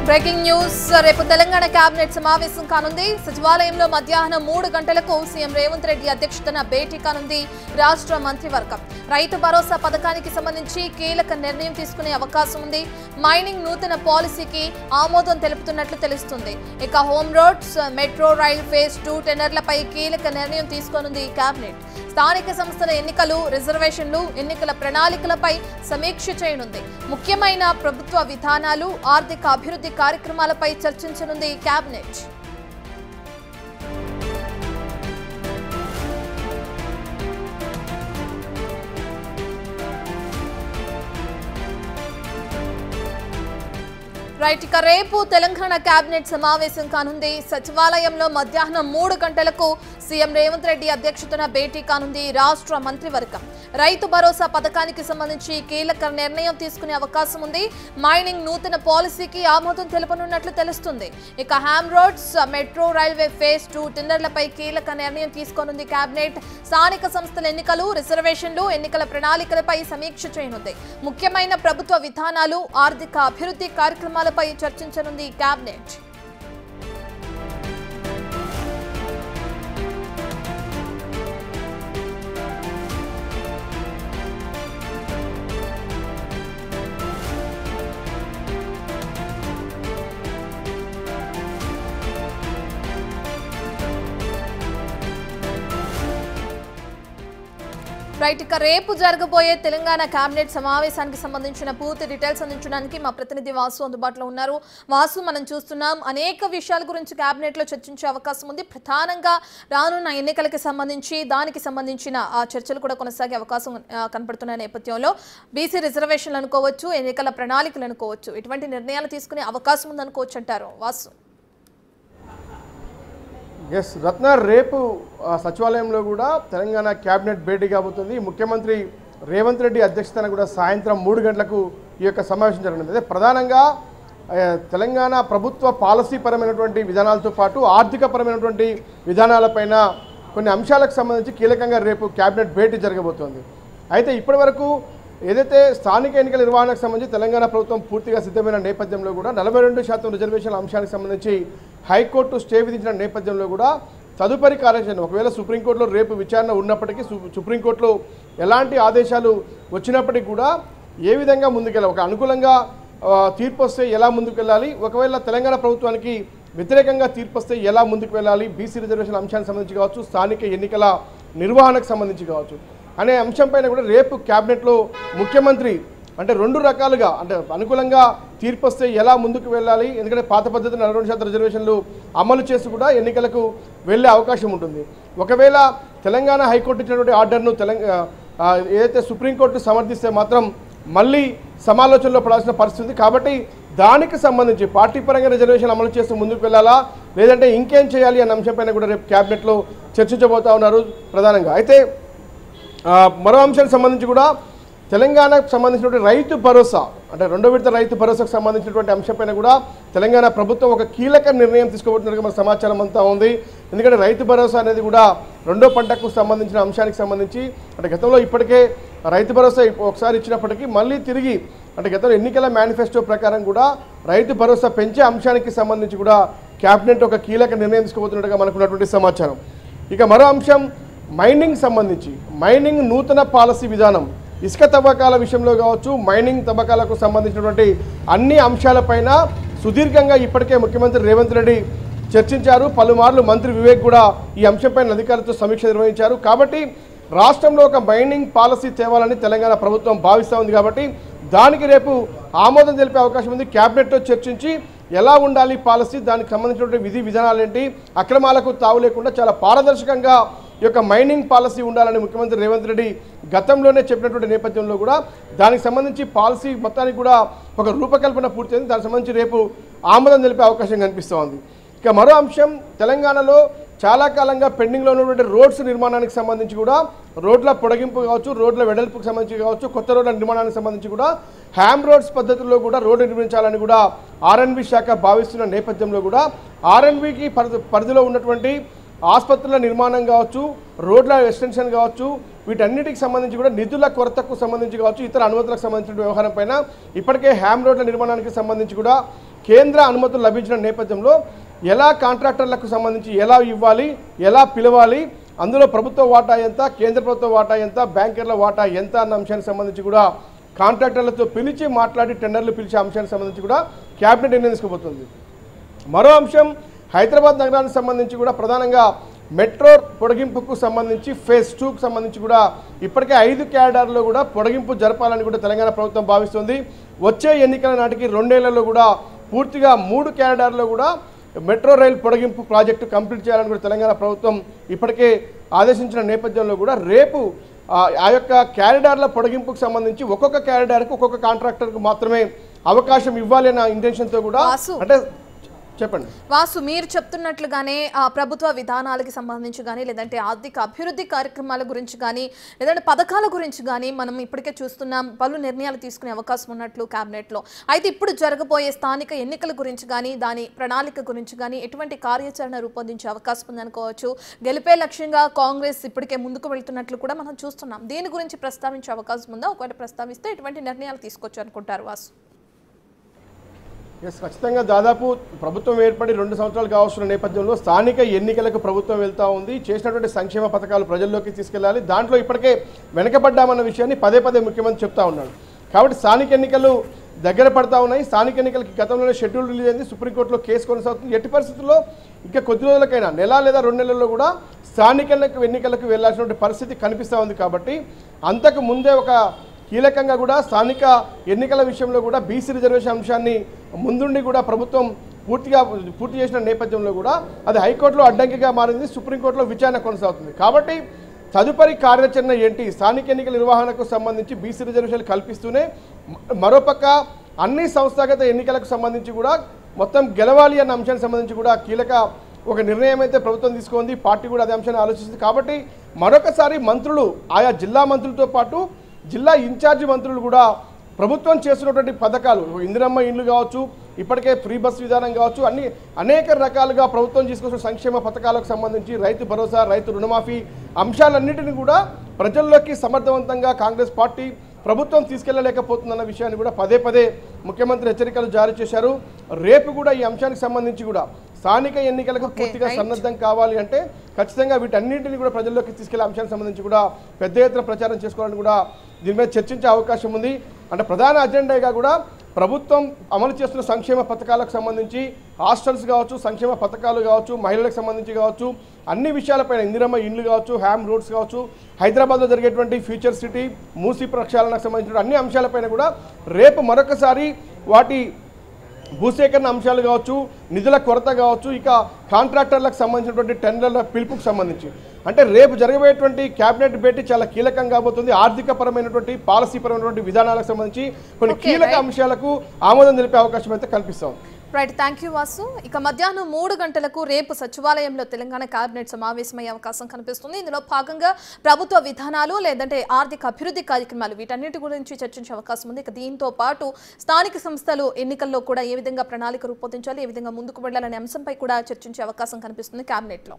Breaking news రేపు Telangana cabinet సమావేశం కానుంది. సచివాలయంలో మధ్యాహ్నం 3 గంటలకు సీఎం రేవంత్ రెడ్డి అధ్యక్షతన భేటీ కానుంది రాష్ట్ర మంత్రివర్గం. రైతు భరోసా పథకానికి సంబంధించి కీలక నిర్ణయం తీసుకునే అవకాశం ఉంది. మైనింగ్ నూతన పాలసీకి ఆమోదం తెలుపుతున్నట్లు తెలుస్తుంది. ఇక home roads, metro rail phase 2 టెండర్లపై కీలక నిర్ణయం తీసుకోనుంది కేబినెట్. స్థానిక సంస్థల ఎన్నికలు, రిజర్వేషన్లు, ఎన్నికల ప్రణాళికలపై సమీక్ష చేయనుంది. ముఖ్యమైన ప్రభుత్వ విధానాలు, ఆర్థిక అభివృద్ధి కార్యక్రమాలపై చర్చించనుంది కేబినెట్. రైట్, ఇక రేపు తెలంగాణ కేబినెట్ సమావేశం కానుంది. సచివాలయంలో మధ్యాహ్నం 3 గంటలకు సీఎం రేవంత్ రెడ్డి అధ్యక్షతన భేటీ కానుంది రాష్ట్ర మంత్రివర్గం. రైతు భరోసా పథకానికి సంబంధించి కీలక నిర్ణయం తీసుకునే అవకాశం ఉంది. మైనింగ్ నూతన పాలసీకి ఆమోదం తెలుపనున్నట్లు తెలుస్తుంది. ఇక హామ్ రోడ్స్, మెట్రో రైల్వే ఫేజ్ 2 టెండర్లపై కీలక నిర్ణయం తీసుకోనుంది కేబినెట్. స్థానిక సంస్థల ఎన్నికలు, రిజర్వేషన్లు, ఎన్నికల ప్రణాళికలపై సమీక్ష చేయనుంది. ముఖ్యమైన ప్రభుత్వ విధానాలు, ఆర్థిక అభివృద్ధి కార్యక్రమాలపై చర్చించనుంది కేబినెట్. రైట్, ఇక రేపు జరగబోయే తెలంగాణ కేబినెట్ సమావేశానికి సంబంధించిన పూర్తి డీటెయిల్స్ అందించడానికి మా ప్రతినిధి వాసు అందుబాటులో ఉన్నారు. వాసు, మనం చూస్తున్నాం అనేక విషయాల గురించి కేబినెట్ లో చర్చించే అవకాశం ఉంది. ప్రధానంగా రానున్న ఎన్నికలకి సంబంధించి దానికి సంబంధించిన చర్చలు కూడా కొనసాగే అవకాశం కనపడుతున్న నేపథ్యంలో బీసీ రిజర్వేషన్లు అనుకోవచ్చు, ఎన్నికల ప్రణాళికలు అనుకోవచ్చు, ఇటువంటి నిర్ణయాలు తీసుకునే అవకాశం ఉందనుకోవచ్చు అంటారు వాసు. ఎస్ రత్న, రేపు సచివాలయంలో కూడా తెలంగాణ క్యాబినెట్ భేటీ కాబోతుంది. ముఖ్యమంత్రి రేవంత్ రెడ్డి అధ్యక్షతన కూడా సాయంత్రం 3 గంటలకు ఈ యొక్క సమావేశం జరగనుంది. అదే ప్రధానంగా తెలంగాణ ప్రభుత్వ పాలసీ పరమైనటువంటి విధానాలతో పాటు ఆర్థికపరమైనటువంటి విధానాలపైన కొన్ని అంశాలకు సంబంధించి కీలకంగా రేపు క్యాబినెట్ భేటీ జరగబోతోంది. అయితే ఇప్పటి వరకు ఏదైతే స్థానిక ఎన్నికల నిర్వహణకు సంబంధించి తెలంగాణ ప్రభుత్వం పూర్తిగా సిద్ధమైన నేపథ్యంలో కూడా 42% రిజర్వేషన్ల అంశానికి సంబంధించి హైకోర్టు స్టే విధించిన నేపథ్యంలో కూడా తదుపరి కార్యాచరణ ఒకవేళ సుప్రీంకోర్టులో రేపు విచారణ ఉన్నప్పటికీ సుప్రీంకోర్టులో ఎలాంటి ఆదేశాలు వచ్చినప్పటికీ కూడా ఏ విధంగా ముందుకెళ్ళాలి, ఒక అనుకూలంగా తీర్పు వస్తే ఎలా ముందుకు వెళ్ళాలి, ఒకవేళ తెలంగాణ ప్రభుత్వానికి వ్యతిరేకంగా తీర్పు వస్తే ఎలా ముందుకు వెళ్ళాలి, బీసీ రిజర్వేషన్ల అంశానికి సంబంధించి కావచ్చు, స్థానిక ఎన్నికల నిర్వహణకు సంబంధించి కావచ్చు అనే అంశంపైన కూడా రేపు క్యాబినెట్లో ముఖ్యమంత్రి అంటే 2 రకాలుగా అంటే అనుకూలంగా తీర్పు వస్తే ఎలా ముందుకు వెళ్ళాలి, ఎందుకంటే పాత పద్ధతి 42% రిజర్వేషన్లు అమలు చేసి కూడా ఎన్నికలకు వెళ్ళే అవకాశం ఉంటుంది. ఒకవేళ తెలంగాణ హైకోర్టు ఇచ్చినటువంటి ఆర్డర్ను ఏదైతే సుప్రీంకోర్టు సమర్థిస్తే మాత్రం మళ్ళీ సమాలోచనలో పడాల్సిన పరిస్థితి ఉంది. కాబట్టి దానికి సంబంధించి పార్టీ పరంగా రిజర్వేషన్ అమలు చేస్తూ ముందుకు వెళ్ళాలా, లేదంటే ఇంకేం చేయాలి అన్న అంశంపైన కూడా రేపు క్యాబినెట్లో చర్చించబోతా ఉన్నారు ప్రధానంగా. అయితే మరో అంశానికి సంబంధించి కూడా తెలంగాణకు సంబంధించినటువంటి రైతు భరోసా అంటే 2వ విడత రైతు భరోసాకు సంబంధించినటువంటి అంశంపైన కూడా తెలంగాణ ప్రభుత్వం ఒక కీలక నిర్ణయం తీసుకోబోతున్నట్టుగా మన సమాచారం అంతా ఉంది. ఎందుకంటే రైతు భరోసా అనేది కూడా 2వ పంటకు సంబంధించిన అంశానికి సంబంధించి అంటే గతంలో ఇప్పటికే రైతు భరోసా ఒకసారి ఇచ్చినప్పటికీ మళ్ళీ తిరిగి అంటే గతంలో ఎన్నికల మేనిఫెస్టో ప్రకారం కూడా రైతు భరోసా పెంచే అంశానికి సంబంధించి కూడా క్యాబినెట్ ఒక కీలక నిర్ణయం తీసుకోబోతున్నట్టుగా మనకున్నటువంటి సమాచారం. ఇక మరో అంశం మైనింగ్ సంబంధించి మైనింగ్ నూతన పాలసీ విధానం, ఇసుక తవ్వకాల విషయంలో కావచ్చు, మైనింగ్ తవ్వకాలకు సంబంధించినటువంటి అన్ని అంశాలపైన సుదీర్ఘంగా ఇప్పటికే ముఖ్యమంత్రి రేవంత్ రెడ్డి చర్చించారు. పలుమార్లు మంత్రి వివేక్ కూడా ఈ అంశంపైన అధికారులతో సమీక్ష నిర్వహించారు. కాబట్టి రాష్ట్రంలో ఒక మైనింగ్ పాలసీ తేవాలని తెలంగాణ ప్రభుత్వం భావిస్తూ ఉంది. కాబట్టి దానికి రేపు ఆమోదం తెలిపే అవకాశం ఉంది. క్యాబినెట్లో చర్చించి ఎలా ఉండాలి పాలసీ, దానికి సంబంధించినటువంటి విధి విధానాలు ఏంటి, అక్రమాలకు తావు లేకుండా చాలా పారదర్శకంగా ఈ యొక్క మైనింగ్ పాలసీ ఉండాలని ముఖ్యమంత్రి రేవంత్ రెడ్డి గతంలోనే చెప్పినటువంటి నేపథ్యంలో కూడా దానికి సంబంధించి పాలసీ మొత్తానికి కూడా ఒక రూపకల్పన పూర్తయింది. దానికి సంబంధించి రేపు ఆమోదం తెలిపే అవకాశం కనిపిస్తూ ఉంది. ఇక మరో అంశం, తెలంగాణలో చాలా కాలంగా పెండింగ్లో ఉన్నటువంటి రోడ్స్ నిర్మాణానికి సంబంధించి కూడా రోడ్ల పొడిగింపు కావచ్చు, రోడ్ల వెడల్పుకు సంబంధించి కావచ్చు, కొత్త రోడ్ల నిర్మాణానికి సంబంధించి కూడా హ్యామ్ రోడ్స్ పద్ధతిలో కూడా రోడ్డు నిర్మించాలని కూడా ఆర్ఎన్బి శాఖ భావిస్తున్న నేపథ్యంలో కూడా ఆర్ఎన్బికి పరిధిలో ఉన్నటువంటి ఆసుపత్రుల నిర్మాణం కావచ్చు, రోడ్ల ఎక్స్టెన్షన్ కావచ్చు, వీటన్నిటికి సంబంధించి కూడా నిధుల కొరతకు సంబంధించి కావచ్చు, ఇతర అనుమతులకు సంబంధించిన వ్యవహారం పైన ఇప్పటికే హ్యామ్ రోడ్ల నిర్మాణానికి సంబంధించి కూడా కేంద్ర అనుమతులు లభించిన నేపథ్యంలో ఎలా కాంట్రాక్టర్లకు సంబంధించి ఎలా ఇవ్వాలి, ఎలా పిలవాలి, అందులో ప్రభుత్వ వాటా ఎంత, కేంద్ర ప్రభుత్వ వాటా ఎంత, బ్యాంకర్ల వాటా ఎంత అన్న అంశానికి సంబంధించి కూడా కాంట్రాక్టర్లతో పిలిచి మాట్లాడి టెండర్లు పిలిచే అంశానికి సంబంధించి కూడా క్యాబినెట్ నిర్ణయం తీసుకోబోతుంది. మరో అంశం హైదరాబాద్ నగరానికి సంబంధించి కూడా ప్రధానంగా మెట్రో పొడిగింపుకు సంబంధించి ఫేజ్ 2కు సంబంధించి కూడా ఇప్పటికే 5 క్యారిడార్లో కూడా పొడిగింపు జరపాలని కూడా తెలంగాణ ప్రభుత్వం భావిస్తుంది. వచ్చే ఎన్నికల నాటికి 2 ఏళ్లలో కూడా పూర్తిగా 3 క్యారిడార్లో కూడా మెట్రో రైల్ పొడిగింపు ప్రాజెక్టు కంప్లీట్ చేయాలని కూడా తెలంగాణ ప్రభుత్వం ఇప్పటికే ఆదేశించిన నేపథ్యంలో కూడా రేపు ఆ యొక్క క్యారిడార్ల పొడిగింపుకు సంబంధించి ఒక్కొక్క క్యారిడార్కు ఒక్కొక్క కాంట్రాక్టర్కు మాత్రమే అవకాశం ఇవ్వాలి అన్న ఇంటెన్షన్తో కూడా అంటే చెప్పండి వాసు, మీరు చెప్తున్నట్లుగానే ప్రభుత్వ విధానాలకు సంబంధించి కానీ లేదంటే ఆర్థిక అభివృద్ధి కార్యక్రమాల గురించి కానీ లేదంటే పథకాల గురించి కానీ మనం ఇప్పటికే చూస్తున్నాం, పలు నిర్ణయాలు తీసుకునే అవకాశం ఉన్నట్లు క్యాబినెట్లో. అయితే ఇప్పుడు జరగబోయే స్థానిక ఎన్నికల గురించి కానీ దాని ప్రణాళిక గురించి కానీ ఎటువంటి కార్యాచరణ రూపొందించే అవకాశం ఉందనుకోవచ్చు. గెలిపే లక్ష్యంగా కాంగ్రెస్ ఇప్పటికే ముందుకు వెళ్తున్నట్లు కూడా మనం చూస్తున్నాం. దీని గురించి ప్రస్తావించే అవకాశం ఉందా? ఒకవేళ ప్రస్తావిస్తే ఎటువంటి నిర్ణయాలు తీసుకోవచ్చు అనుకుంటారు వాసు? ఖచ్చితంగా దాదాపు ప్రభుత్వం ఏర్పడి 2 సంవత్సరాలు కావస్తున్న నేపథ్యంలో స్థానిక ఎన్నికలకు ప్రభుత్వం వెళ్తూ ఉంది. చేసినటువంటి సంక్షేమ పథకాలు ప్రజల్లోకి తీసుకెళ్లాలి. దాంట్లో ఇప్పటికే వెనకబడ్డామన్న విషయాన్ని పదే పదే ముఖ్యమంత్రి చెప్తా ఉన్నాడు. కాబట్టి స్థానిక ఎన్నికలు దగ్గర పడతా ఉన్నాయి. స్థానిక ఎన్నికలకి గతంలోనే షెడ్యూల్ రిలీజ్ అయింది. సుప్రీంకోర్టులో కేసు కొనసాగుతుంది. ఎట్టి పరిస్థితుల్లో ఇంకా కొద్ది రోజులకైనా నెల లేదా 2 నెలల్లో కూడా స్థానిక ఎన్నికలకు వెళ్లాల్సినటువంటి పరిస్థితి కనిపిస్తూ ఉంది. కాబట్టి అంతకు ముందే ఒక కీలకంగా కూడా స్థానిక ఎన్నికల విషయంలో కూడా బీసీ రిజర్వేషన్ అంశాన్ని ముందుండి కూడా ప్రభుత్వం పూర్తి చేసిన నేపథ్యంలో కూడా అది హైకోర్టులో అడ్డంకిగా మారింది. సుప్రీంకోర్టులో విచారణ కొనసాగుతుంది. కాబట్టి తదుపరి కార్యాచరణ ఏంటి, స్థానిక ఎన్నికల నిర్వహణకు సంబంధించి బీసీ రిజర్వేషన్లు కల్పిస్తూనే మరోపక్క అన్ని సంస్థాగత ఎన్నికలకు సంబంధించి కూడా మొత్తం గెలవాలి అన్న అంశానికి సంబంధించి కూడా కీలక ఒక నిర్ణయం అయితే ప్రభుత్వం తీసుకుంది. పార్టీ కూడా అదే అంశాన్ని ఆలోచిస్తుంది. కాబట్టి మరొకసారి మంత్రులు, ఆయా జిల్లా మంత్రులతో పాటు జిల్లా ఇన్ఛార్జి మంత్రులు కూడా ప్రభుత్వం చేస్తున్నటువంటి పథకాలు, ఇందిరమ్మ ఇండ్లు కావచ్చు, ఇప్పటికే ఫ్రీ బస్ విధానం కావచ్చు, అనేక రకాలుగా ప్రభుత్వం తీసుకొచ్చిన సంక్షేమ పథకాలకు సంబంధించి రైతు భరోసా, రైతు రుణమాఫీ అంశాలన్నింటినీ కూడా ప్రజల్లోకి సమర్థవంతంగా కాంగ్రెస్ పార్టీ ప్రభుత్వం తీసుకెళ్లలేకపోతుందన్న విషయాన్ని కూడా పదే పదే ముఖ్యమంత్రి హెచ్చరికలు జారీ చేశారు. రేపు కూడా ఈ అంశానికి సంబంధించి కూడా స్థానిక ఎన్నికలకు పూర్తిగా సన్నద్ధం కావాలి అంటే ఖచ్చితంగా వీటన్నింటినీ కూడా ప్రజల్లోకి తీసుకెళ్లే అంశానికి సంబంధించి కూడా పెద్ద ఎత్తున ప్రచారం చేసుకోవాలని కూడా దీని మీద చర్చించే అవకాశం ఉంది. అంటే ప్రధాన అజెండాగా కూడా ప్రభుత్వం అమలు చేస్తున్న సంక్షేమ పథకాలకు సంబంధించి హాస్టల్స్ కావచ్చు, సంక్షేమ పథకాలు కావచ్చు, మహిళలకు సంబంధించి కావచ్చు, అన్ని విషయాలపైన ఇందిరమ్మ ఇండ్లు కావచ్చు, హ్యామ్ రోడ్స్ కావచ్చు, హైదరాబాద్లో జరిగేటువంటి ఫ్యూచర్ సిటీ, మూసీ ప్రక్షాళనకు సంబంధించిన అన్ని అంశాలపైన కూడా రేపు మరొకసారి వాటి భూసేకరణ అంశాలు కావచ్చు, నిధుల కొరత కావచ్చు, ఇక కాంట్రాక్టర్లకు సంబంధించినటువంటి టెండర్ల పిలుపుకు సంబంధించి అంటే రేపు జరగబోయేటువంటి క్యాబినెట్ భేటీ చాలా కీలకం కాబోతుంది. ఆర్థిక పరమైనటువంటి పాలసీ పరమైనటువంటి విధానాలకు సంబంధించి కొన్ని కీలక అంశాలకు ఆమోదం తెలిపే అవకాశం అయితే కనిపిస్తోంది. Right, thank you Vasu. ఇక మధ్యాహ్నం 3 గంటలకు రేపు సచివాలయంలో తెలంగాణ కేబినెట్ సమావేశమయ్యే అవకాశం కనిపిస్తుంది. ఇందులో భాగంగా ప్రభుత్వ విధానాలు లేదంటే ఆర్థిక అభివృద్ధి కార్యక్రమాలు వీటన్నిటి గురించి చర్చించే అవకాశం ఉంది. ఇక దీంతో పాటు స్థానిక సంస్థలు ఎన్నికల్లో కూడా ఏ విధంగా ప్రణాళిక రూపొందించాలి, ఏ విధంగా ముందుకు వెళ్లాలనే అంశంపై కూడా చర్చించే అవకాశం కనిపిస్తుంది కేబినెట్లో.